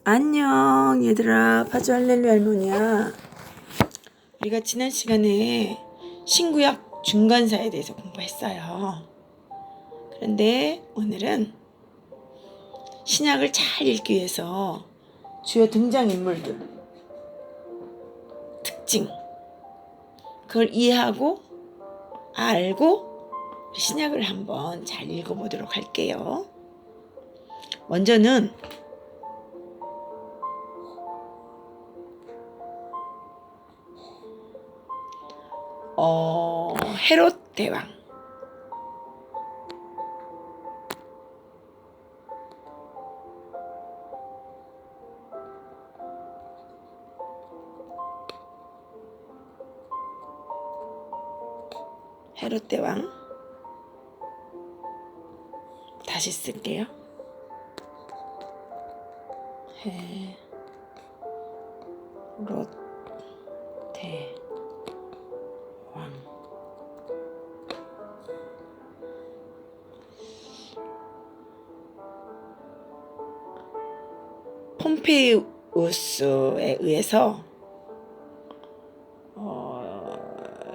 안녕 얘들아, 파주 할렐루야 할머니야. 우리가 지난 시간에 신구약 중간사에 대해서 공부했어요. 그런데 오늘은 신약을 잘 읽기 위해서 주요 등장인물들 특징, 그걸 이해하고 알고 신약을 한번 잘 읽어보도록 할게요. 먼저는 헤롯 대왕. 헤롯 대왕 다시 쓸게요. 헤롯 대왕. 폼페이우스에 의해서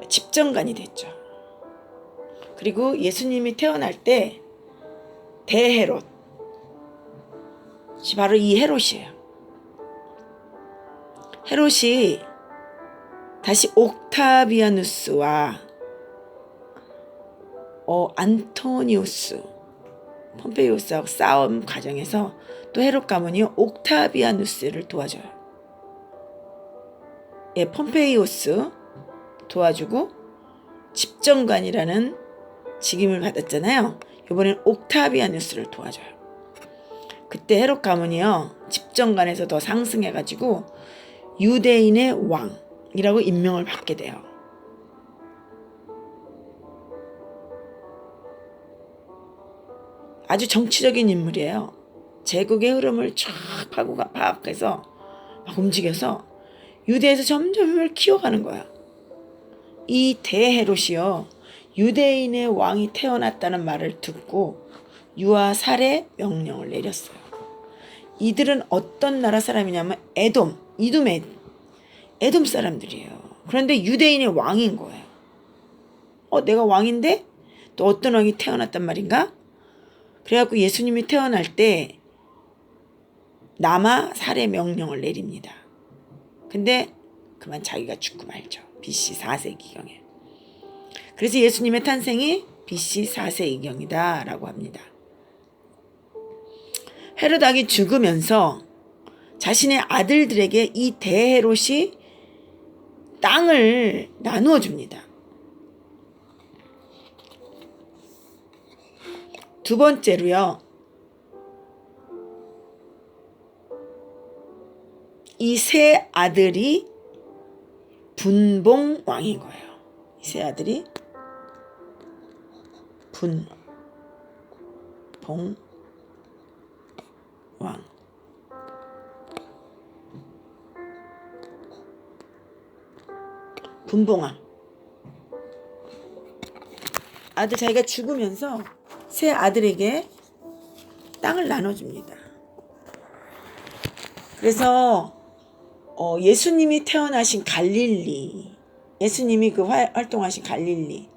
집정관이 됐죠. 그리고 예수님이 태어날 때 대헤롯이 바로 이 헤롯이에요. 헤롯이 다시 옥타비아누스와 안토니우스, 폼페이우스하고 싸움 과정에서 또 헤롯 가문이 옥타비아누스를 도와줘요. 폼페이우스 도와주고 집정관이라는 직임을 받았잖아요. 이번엔 옥타비아누스를 도와줘요. 그때 헤롯 가문이요, 집정관에서 더 상승해가지고 유대인의 왕이라고 임명을 받게 돼요. 아주 정치적인 인물이에요. 제국의 흐름을 쫙 파악해서 막 움직여서 유대에서 점점 힘을 키워가는 거야. 이 대헤롯이요, 유대인의 왕이 태어났다는 말을 듣고 유아 살해 명령을 내렸어요. 이들은 어떤 나라 사람이냐면 이둠의 에돔 사람들이에요. 그런데 유대인의 왕인 거예요. 내가 왕인데 또 어떤 왕이 태어났단 말인가? 그래갖고 예수님이 태어날 때 남아 살해 명령을 내립니다. 근데 그만 자기가 죽고 말죠. BC 4세기경에. 그래서 예수님의 탄생이 BC 4세기경이다 라고 합니다. 헤롯 왕이 죽으면서 자신의 아들들에게 이 대헤롯이 땅을 나누어 줍니다. 두 번째로요, 이 세 아들이 분봉왕인 거예요. 이 세 아들이 분봉왕. 분봉왕. 아들 자기가 죽으면서 세 아들에게 땅을 나눠줍니다. 그래서 예수님이 태어나신 갈릴리, 예수님이 그 활동하신 갈릴리,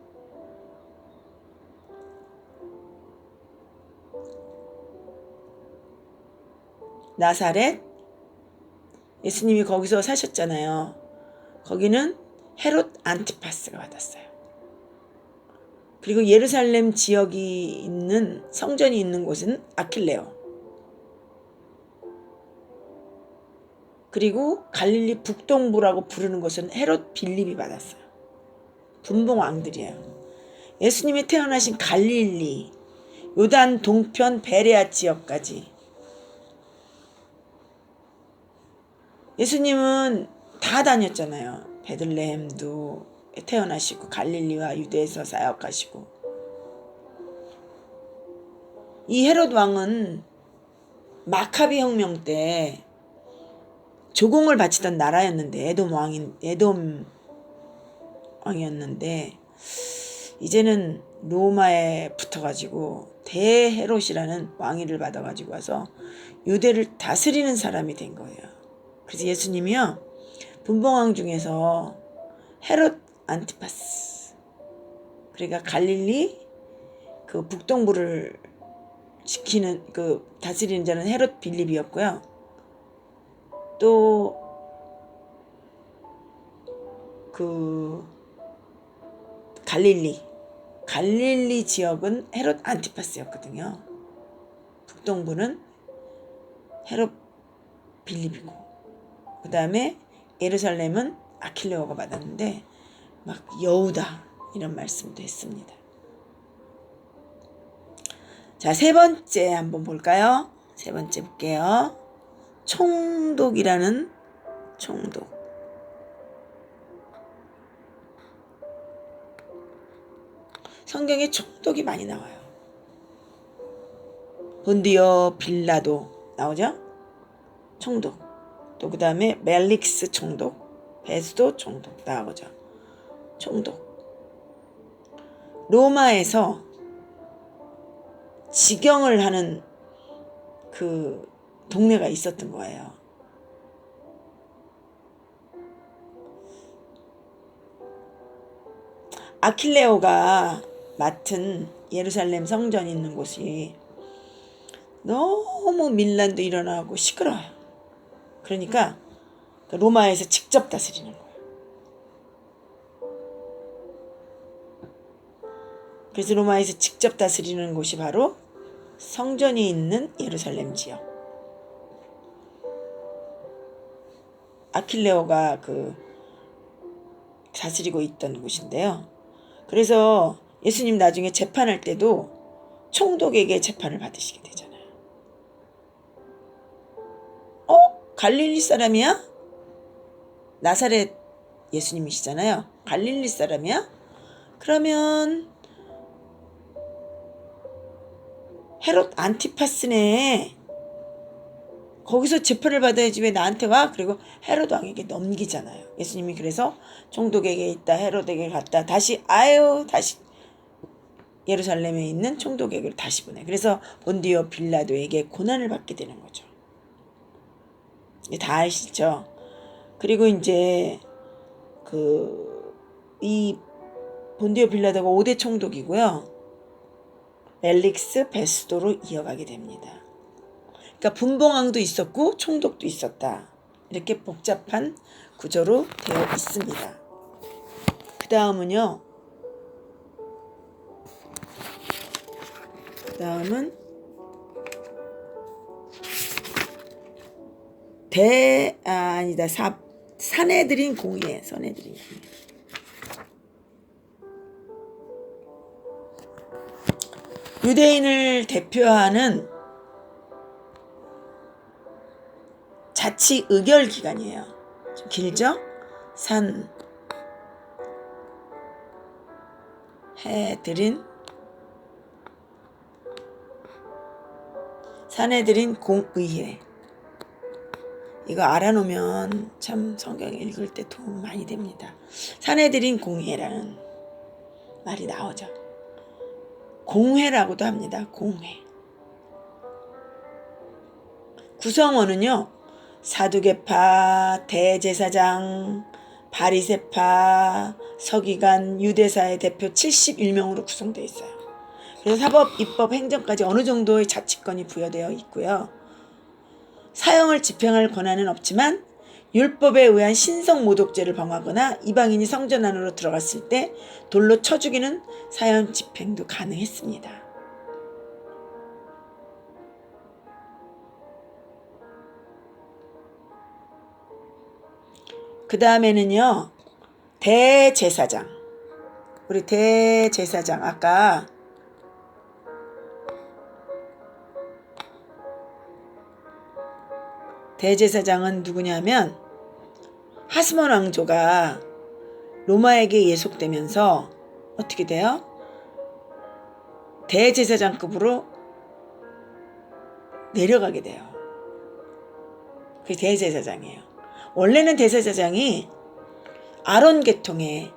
나사렛, 예수님이 거기서 사셨잖아요. 거기는 헤롯 안티파스가 받았어요. 그리고 예루살렘 지역이 있는 성전이 있는 곳은 아킬레오, 그리고 갈릴리 북동부라고 부르는 곳은 헤롯 빌립이 받았어요. 분봉왕들이에요. 예수님이 태어나신 갈릴리, 요단 동편 베레아 지역까지 예수님은 다 다녔잖아요. 베들레헴도 태어나시고 갈릴리와 유대에서 사역하시고. 이 헤롯 왕은 마카비 혁명 때 조공을 바치던 나라였는데, 에돔 왕이었는데 이제는 로마에 붙어가지고 대헤롯이라는 왕위를 받아가지고 와서 유대를 다스리는 사람이 된 거예요. 그래서 예수님이요, 분봉왕 중에서 헤롯 안티파스, 그러니까 갈릴리 그 북동부를 지키는 그 다스리는 자는 헤롯 빌립이었고요. 또 그 갈릴리 지역은 헤롯 안티파스였거든요. 북동부는 헤롯 빌립이고, 그 다음에 예루살렘은 아킬레오가 받았는데 막 여우다 이런 말씀도 했습니다. 자, 세 번째 한번 볼까요? 세 번째 볼게요. 총독이라는 총독. 성경에 총독이 많이 나와요. 본디오 빌라도 나오죠? 총독. 또 그 다음에 멜릭스 총독, 베스도 총독 나오죠. 총독. 로마에서 지경을 하는 그 동네가 있었던 거예요. 아킬레오가 맡은 예루살렘 성전이 있는 곳이 너무 밀란도 일어나고 시끄러워요. 그러니까 로마에서 직접 다스리는 거예요. 그래서 로마에서 직접 다스리는 곳이 바로 성전이 있는 예루살렘 지역. 아킬레오가 그 다스리고 있던 곳인데요. 그래서 예수님 나중에 재판할 때도 총독에게 재판을 받으시게 되잖아요. 갈릴리 사람이야? 나사렛 예수님이시잖아요. 갈릴리 사람이야? 그러면 헤롯 안티파스네. 거기서 재판을 받아야지 왜 나한테 와? 그리고 헤롯 왕에게 넘기잖아요. 예수님이 그래서 총독에게 있다 헤롯에게 갔다 다시 예루살렘에 있는 총독에게 다시 보내. 그래서 본디오 빌라도에게 고난을 받게 되는 거죠. 다 아시죠? 그리고 이제 이 본디오 빌라도가 5대 총독이고요. 멜릭스 베스도로 이어가게 됩니다. 그러니까 분봉왕도 있었고 총독도 있었다. 이렇게 복잡한 구조로 되어 있습니다. 그 다음은 사내들인 공의회. 유대인을 대표하는 자치 의결 기관이에요. 좀 길죠? 사내들인 공의회. 이거 알아놓으면 참 성경 읽을 때 도움 많이 됩니다. 사내들인 공회라는 말이 나오죠. 공회라고도 합니다. 공회. 구성원은요, 사두개파, 대제사장, 바리새파, 서기관, 유대사의 대표 71명으로 구성되어 있어요. 그래서 사법, 입법, 행정까지 어느 정도의 자치권이 부여되어 있고요. 사형을 집행할 권한은 없지만 율법에 의한 신성모독죄를 범하거나 이방인이 성전 안으로 들어갔을 때 돌로 쳐 죽이는 사형 집행도 가능했습니다. 그 다음에는요, 대제사장. 우리 대제사장 아까 대제사장은 누구냐면 하스몬 왕조가 로마에게 예속되면서 어떻게 돼요? 대제사장급으로 내려가게 돼요. 그게 대제사장이에요. 원래는 대제사장이 아론 계통에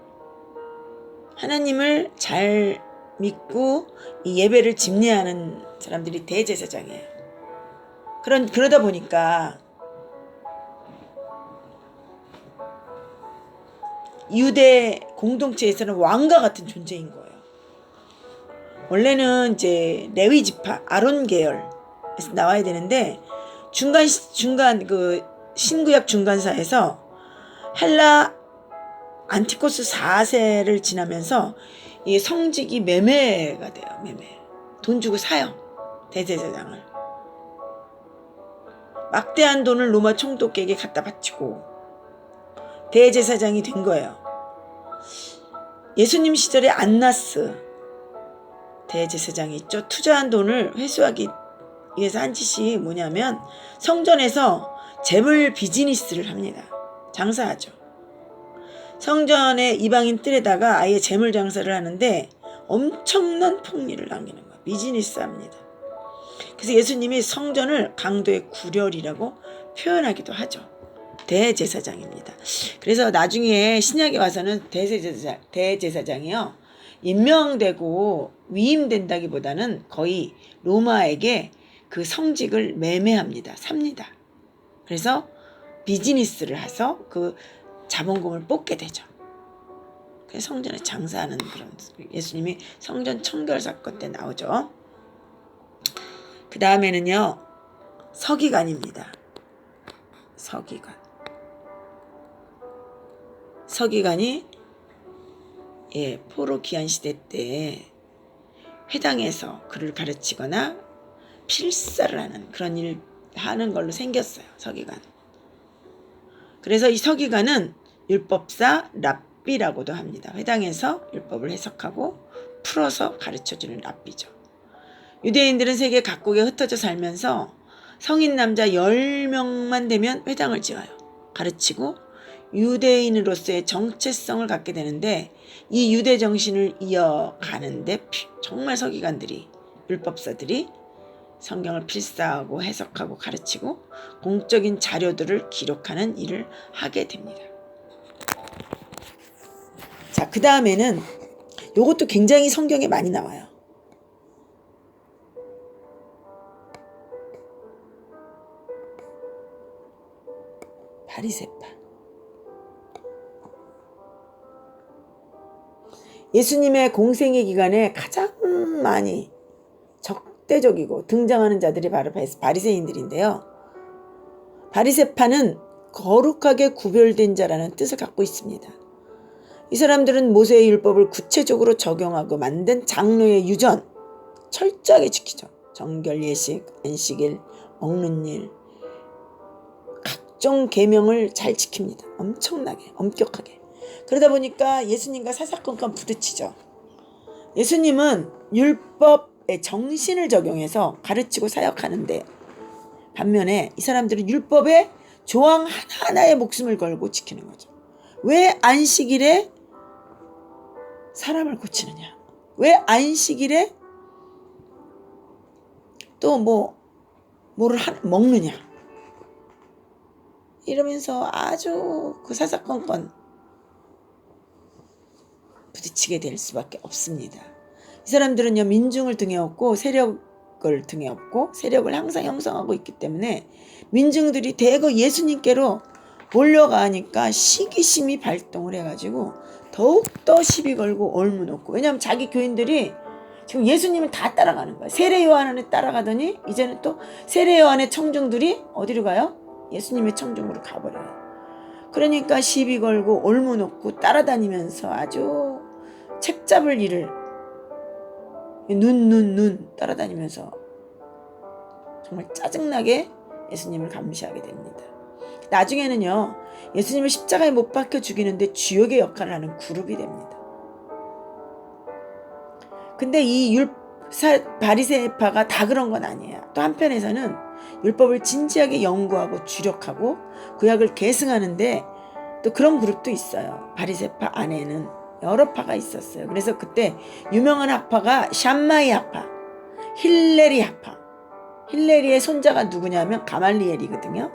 하나님을 잘 믿고 이 예배를 집례하는 사람들이 대제사장이에요. 그러다 보니까 유대 공동체에서는 왕과 같은 존재인 거예요. 원래는 이제 레위 지파 아론 계열에서 나와야 되는데 중간 그 신구약 중간사에서 헬라 안티코스 4세를 지나면서 이 성직이 매매가 돼요. 매매. 돈 주고 사요. 대제사장을. 막대한 돈을 로마 총독에게 갖다 바치고 대제사장이 된 거예요. 예수님 시절에 안나스 대제사장이 있죠. 투자한 돈을 회수하기 위해서 한 짓이 뭐냐면 성전에서 재물 비즈니스를 합니다. 장사하죠. 성전의 이방인 뜰에다가 아예 재물 장사를 하는데 엄청난 폭리를 남기는 거예요. 비즈니스 합니다. 그래서 예수님이 성전을 강도의 구렬이라고 표현하기도 하죠. 대제사장입니다. 그래서 나중에 신약에 와서는 대제사장이요. 임명되고 위임된다기보다는 거의 로마에게 그 성직을 매매합니다. 삽니다. 그래서 비즈니스를 해서 그 자본금을 뽑게 되죠. 그래서 성전에 장사하는 그런 예수님이 성전 청결 사건 때 나오죠. 그 다음에는요. 서기관입니다. 서기관이 포로 기한 시대 때 회당에서 글을 가르치거나 필사를 하는 그런 일 하는 걸로 생겼어요. 서기관. 그래서 이 서기관은 율법사 랍비라고도 합니다. 회당에서 율법을 해석하고 풀어서 가르쳐주는 랍비죠. 유대인들은 세계 각국에 흩어져 살면서 성인 남자 10명만 되면 회당을 지어요. 가르치고 유대인으로서의 정체성을 갖게 되는데 이 유대 정신을 이어가는데 정말 서기관들이 율법사들이 성경을 필사하고 해석하고 가르치고 공적인 자료들을 기록하는 일을 하게 됩니다. 자, 그 다음에는 이것도 굉장히 성경에 많이 나와요. 바리새파. 예수님의 공생의 기간에 가장 많이 적대적이고 등장하는 자들이 바로 바리새인들인데요. 바리새파는 거룩하게 구별된 자라는 뜻을 갖고 있습니다. 이 사람들은 모세의 율법을 구체적으로 적용하고 만든 장로의 유전 철저하게 지키죠. 정결, 예식, 안식일, 먹는 일, 각종 계명을 잘 지킵니다. 엄청나게, 엄격하게. 그러다 보니까 예수님과 사사건건 부딪히죠. 예수님은 율법의 정신을 적용해서 가르치고 사역하는데 반면에 이 사람들은 율법의 조항 하나하나에 목숨을 걸고 지키는 거죠. 왜 안식일에 사람을 고치느냐? 왜 안식일에 또 뭐를 먹느냐? 이러면서 아주 그 사사건건 부딪히게 될 수밖에 없습니다. 이 사람들은요, 민중을 등에 업고 세력을 등에 업고 세력을 항상 형성하고 있기 때문에 민중들이 대거 예수님께로 몰려가니까 시기심이 발동을 해가지고 더욱더 시비 걸고 올무놓고, 왜냐하면 자기 교인들이 지금 예수님을 다 따라가는 거예요. 세례 요한을 따라가더니 이제는 또 세례 요한의 청중들이 어디로 가요? 예수님의 청중으로 가버려요. 그러니까 시비 걸고 올무놓고 따라다니면서 아주 책 잡을 일을 눈 따라다니면서 정말 짜증나게 예수님을 감시하게 됩니다. 나중에는요, 예수님을 십자가에 못 박혀 죽이는데 주역의 역할을 하는 그룹이 됩니다. 근데 이 바리새파가 다 그런 건 아니에요. 또 한편에서는 율법을 진지하게 연구하고 주력하고 구약을 계승하는데 또 그런 그룹도 있어요. 바리새파 안에는 여러 파가 있었어요. 그래서 그때 유명한 학파가 샴마이 학파, 힐레리 학파. 힐레리의 손자가 누구냐면 가말리엘이거든요.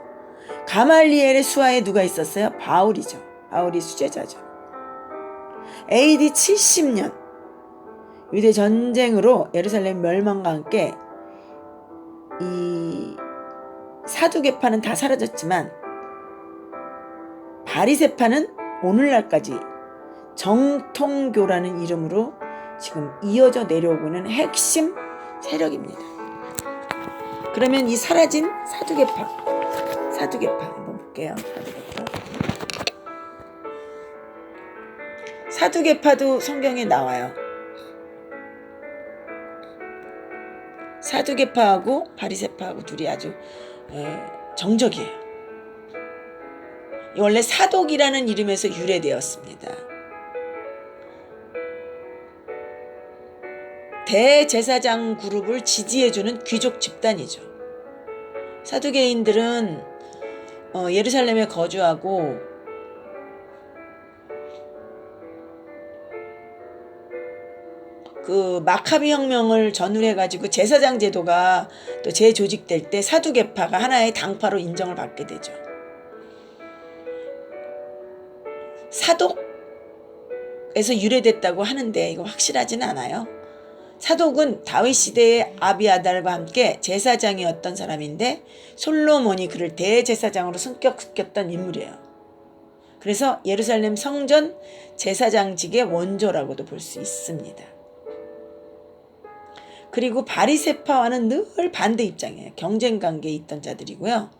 가말리엘의 수하에 누가 있었어요? 바울이죠. 바울이 수제자죠. AD 70년 유대 전쟁으로 예루살렘 멸망과 함께 이 사두개파는 다 사라졌지만 바리새파는 오늘날까지 정통교라는 이름으로 지금 이어져 내려오고는 핵심 세력입니다. 그러면 이 사라진 사두개파 한번 볼게요. 사두개파도 성경에 나와요. 사두개파하고 바리새파하고 둘이 아주 정적이에요. 원래 사독이라는 이름에서 유래되었습니다. 대제사장 그룹을 지지해주는 귀족 집단이죠. 사두개인들은 예루살렘에 거주하고 그 마카비 혁명을 전후로 해가지고 제사장 제도가 또 재조직될 때 사두개파가 하나의 당파로 인정을 받게 되죠. 사독에서 유래됐다고 하는데 이거 확실하지는 않아요. 사독은 다윗 시대의 아비아달과 함께 제사장이었던 사람인데 솔로몬이 그를 대제사장으로 승격시켰던 인물이에요. 그래서 예루살렘 성전 제사장직의 원조라고도 볼 수 있습니다. 그리고 바리새파와는 늘 반대 입장이에요. 경쟁 관계에 있던 자들이고요.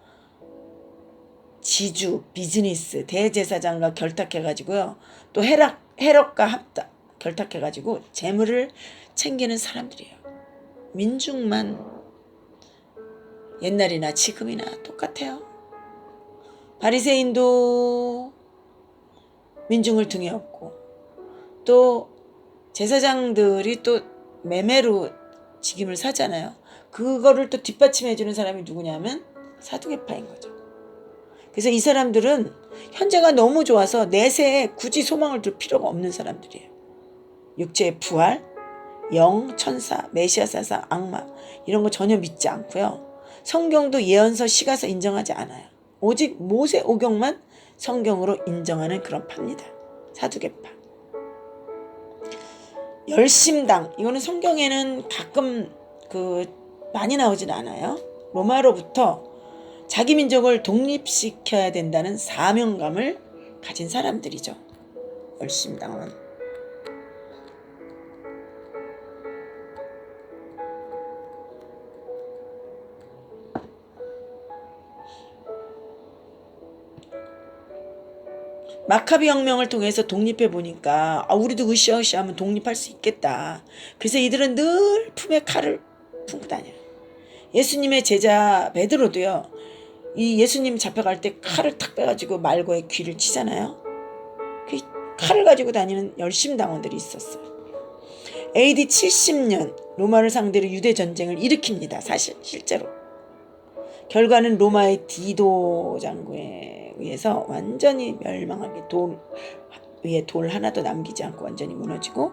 지주, 비즈니스, 대제사장과 결탁해가지고요. 또 헤롯과 결탁해가지고 재물을 챙기는 사람들이에요. 민중만 옛날이나 지금이나 똑같아요. 바리새인도 민중을 등에 업고 또 제사장들이 또 매매로 직임을 사잖아요. 그거를 또 뒷받침해주는 사람이 누구냐면 사두개파인 거죠. 그래서 이 사람들은 현재가 너무 좋아서 내세에 굳이 소망을 둘 필요가 없는 사람들이에요. 육체의 부활, 영, 천사, 메시아 사사, 악마 이런 거 전혀 믿지 않고요. 성경도 예언서, 시가서 인정하지 않아요. 오직 모세 오경만 성경으로 인정하는 그런 파입니다. 사두개파. 열심당 이거는 성경에는 가끔 많이 나오지는 않아요. 로마로부터 자기 민족을 독립시켜야 된다는 사명감을 가진 사람들이죠. 열심당은 마카비 혁명을 통해서 독립해 보니까 우리도 으쌰으쌰하면 독립할 수 있겠다. 그래서 이들은 늘 품에 칼을 품고 다녀요. 예수님의 제자 베드로도요. 이 예수님 잡혀갈 때 칼을 탁 빼가지고 말고의 귀를 치잖아요. 그 칼을 가지고 다니는 열심당원들이 있었어요. AD 70년 로마를 상대로 유대 전쟁을 일으킵니다. 실제로. 결과는 로마의 디도 장군에 의해서 완전히 멸망하게 위에 돌 하나도 남기지 않고 완전히 무너지고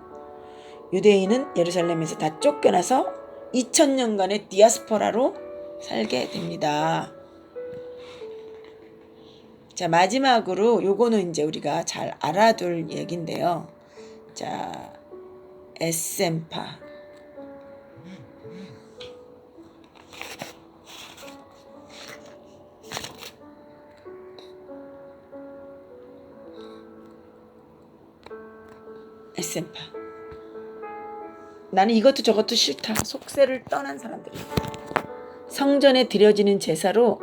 유대인은 예루살렘에서 다 쫓겨나서 2000년간의 디아스포라로 살게 됩니다. 자, 마지막으로 요거는 이제 우리가 잘 알아둘 얘기인데요. 자, 에센파. 에센파. 나는 이것도 저것도 싫다. 속세를 떠난 사람들이에요. 성전에 드려지는 제사로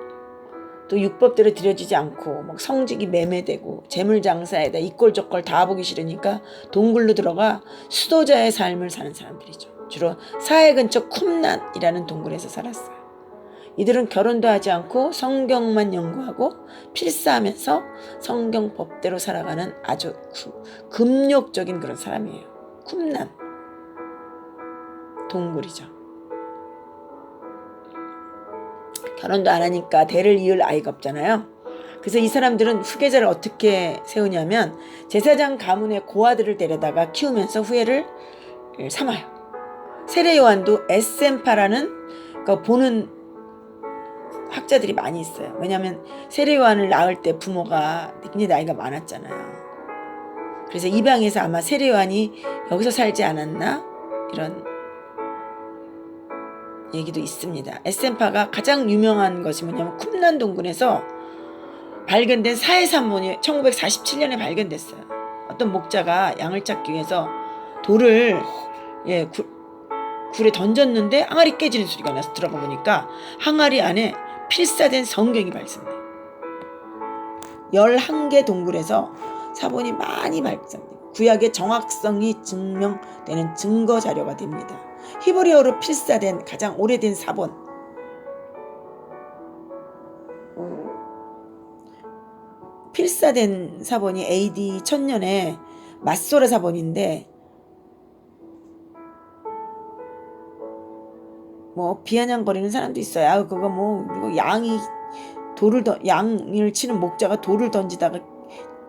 또 율법대로 드려지지 않고 막 성직이 매매되고 재물장사에다 이꼴저꼴 다 보기 싫으니까 동굴로 들어가 수도자의 삶을 사는 사람들이죠. 주로 사해 근처 쿰난이라는 동굴에서 살았어요. 이들은 결혼도 하지 않고 성경만 연구하고 필사하면서 성경 법대로 살아가는 아주 금욕적인 그런 사람이에요. 쿰난 동굴이죠. 결혼도 안 하니까 대를 이을 아이가 없잖아요. 그래서 이 사람들은 후계자를 어떻게 세우냐면 제사장 가문의 고아들을 데려다가 키우면서 후예를 삼아요. 세례 요한도 에센파라는 보는 학자들이 많이 있어요. 왜냐하면 세례 요한을 낳을 때 부모가 굉장히 나이가 많았잖아요. 그래서 입양해서 아마 세례 요한이 여기서 살지 않았나 이런 얘기도 있습니다. 에센파가 가장 유명한 것이 뭐냐면 쿰란 동굴에서 발견된 사해산문이 1947년에 발견됐어요. 어떤 목자가 양을 찾기 위해서 돌을 굴에 던졌는데 항아리 깨지는 소리가 나서 들어가 보니까 항아리 안에 필사된 성경이 발견돼요. 11개 동굴에서 사본이 많이 발견됩니다. 구약의 정확성이 증명되는 증거 자료가 됩니다. 히브리어로 필사된 가장 오래된 사본. 필사된 사본이 AD 1000년에 맛소라 사본인데 뭐 비아냥거리는 사람도 있어요. 아, 그거 뭐 이거 양을 치는 목자가 돌을 던지다가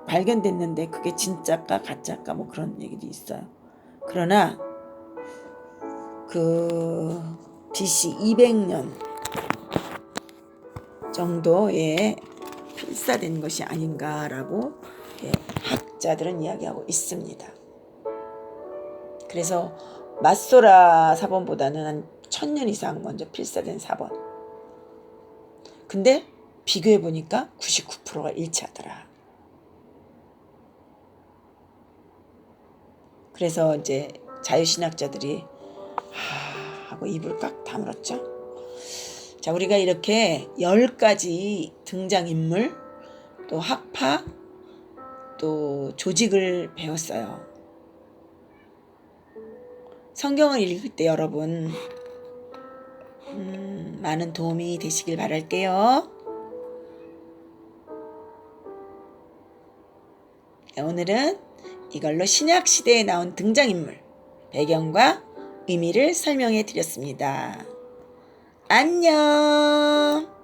발견됐는데 그게 진짜까 가짜까 뭐 그런 얘기도 있어요. 그러나 그 BC 200년 정도에 필사된 것이 아닌가라고 학자들은 이야기하고 있습니다. 그래서 맛소라 사본보다는 한 1000년 이상 먼저 필사된 사본. 근데 비교해보니까 99%가 일치하더라. 그래서 이제 자유신학자들이 하고 입을 꽉 다물었죠. 자, 우리가 이렇게 10가지 등장인물, 또 학파, 또 조직을 배웠어요. 성경을 읽을 때 여러분 많은 도움이 되시길 바랄게요. 오늘은 이걸로 신약시대에 나온 등장인물, 배경과 의미를 설명해 드렸습니다. 안녕.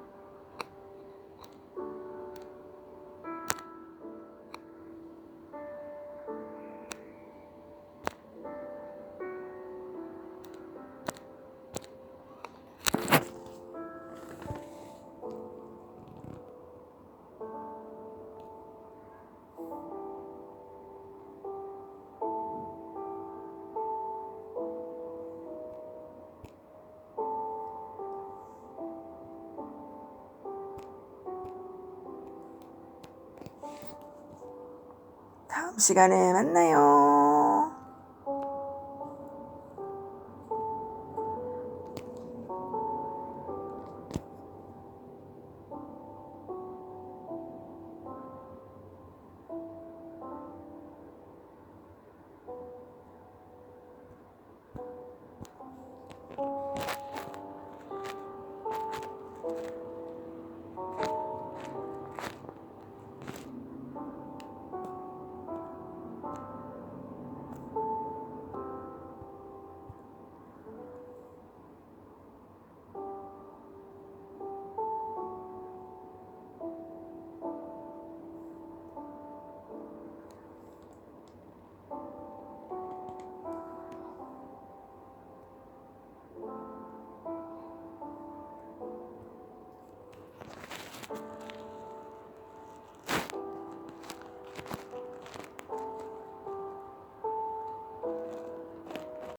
다음 시간에 만나요.